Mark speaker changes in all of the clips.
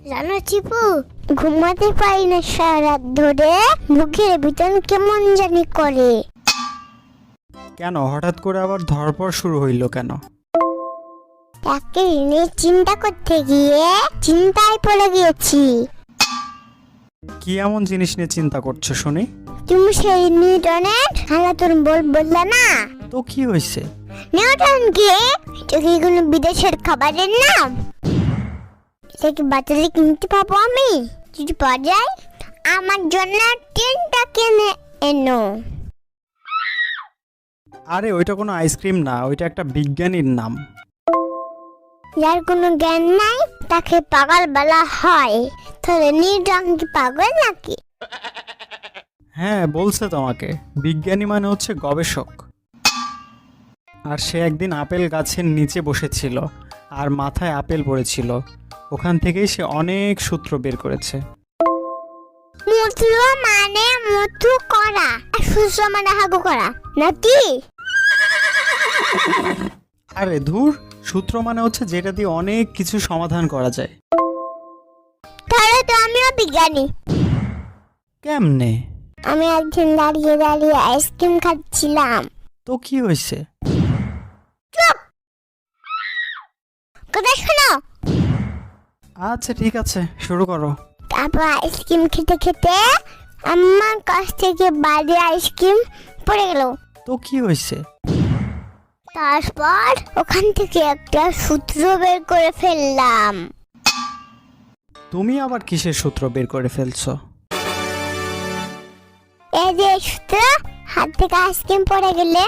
Speaker 1: জানো চিপু, ঘুমাতে পারি না সারা রাত ধরে, বুকের ভিতর কেমন জানি করে।
Speaker 2: কেন হঠাৎ করে আবার ধরপড় শুরু হইল কেন?
Speaker 1: তাকে নিয়ে চিন্তা করতে গিয়ে চিন্তায় পড়ে গিয়েছি।
Speaker 2: কি এমন জিনিস নিয়ে চিন্তা করছো শুনি?
Speaker 1: তুমি সেই নিউটনের খালাতুন বললে না?
Speaker 2: তো কি হয়েছে?
Speaker 1: নিউটন কি? এটা কি কোনো বিদেশের খাবারের নাম? এটা কি বাজারে কিনতে পাবো আমি? যদি পাওয়া যায় আমার জন্য 3টা কিনে এনো।
Speaker 2: আরে ওইটা কোনো আইসক্রিম না, ওইটা একটা বিজ্ঞানীর নাম।
Speaker 1: যার কোনো জ্ঞান নাই তাকে পাগল বলা হয়। তাহলে নিউটন কি পাগল নাকি?
Speaker 2: হ্যাঁ বলছে তোমাকে, বিজ্ঞানী মানে হচ্ছে গবেষক। আর সে একদিন আপেল গাছের নিচে বসেছিল আর মাথায় আপেল পড়েছিল। ওখান থেকেই সে অনেক সূত্র বের করেছে।
Speaker 1: মুথু মানে মুথু করা, আর সূত্র মানে হাগু করা নাকি?
Speaker 2: আরে ধুর, সূত্র মানে হচ্ছে যেটা দিয়ে অনেক কিছু সমাধান করা যায়।
Speaker 1: তাহলে তো আমিও বিজ্ঞানী।
Speaker 2: কেমনে?
Speaker 1: আমি একদিন দাঁড়িয়ে দাঁড়িয়ে আইসক্রিম খাচ্ছিলাম।
Speaker 2: তো কি হয়েছে?
Speaker 1: কথা শোনো।
Speaker 2: আচ্ছা ঠিক আছে, শুরু করো।
Speaker 1: তারপর আইসক্রিম খেতে খেতে আমার কাছ থেকে বাইরে আইসক্রিম পড়ে গেল।
Speaker 2: তো কি হয়েছে?
Speaker 1: তারপর ওখান থেকে একটা সূত্র বের করে ফেললাম।
Speaker 2: তুমি আবার কিসের সূত্র বের করে ফেলছো?
Speaker 1: এই যে সূত্র, হাত থেকে আইসক্রিম পড়ে গেলে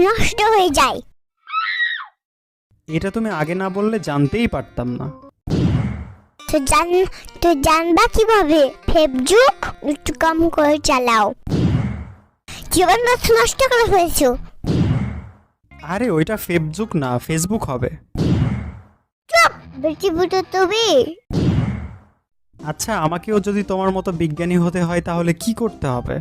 Speaker 1: নষ্ট হয়ে যায়।
Speaker 2: এটা তুমি আগে না বললে জানতেই পারতাম না।
Speaker 1: তো জানবা কিভাবে? ফেসবুক একটু কম করে চালাও। জীবন নষ্ট করে ফেলছো।
Speaker 2: আরে ওইটা ফেসবুক না, ফেসবুক হবে।
Speaker 1: বেশি বুঝো তুমি।
Speaker 2: আচ্ছা আমাকেও যদি তোমার মতো বিজ্ঞানী হতে হয় তাহলে কি করতে হবে?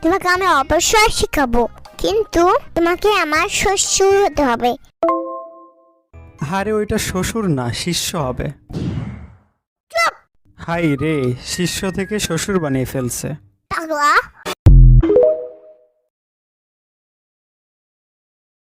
Speaker 1: তোমাকে আমি অবশ্যই শিখাবো, কিন্তু তোমাকে আমার শ্বশুর হতে হবে।
Speaker 2: আরে ওইটা শ্বশুর না, শিষ্য হবে। হাই রে, শিষ্য থেকে শ্বশুর বানিয়ে ফেলছে।
Speaker 1: পাগলা।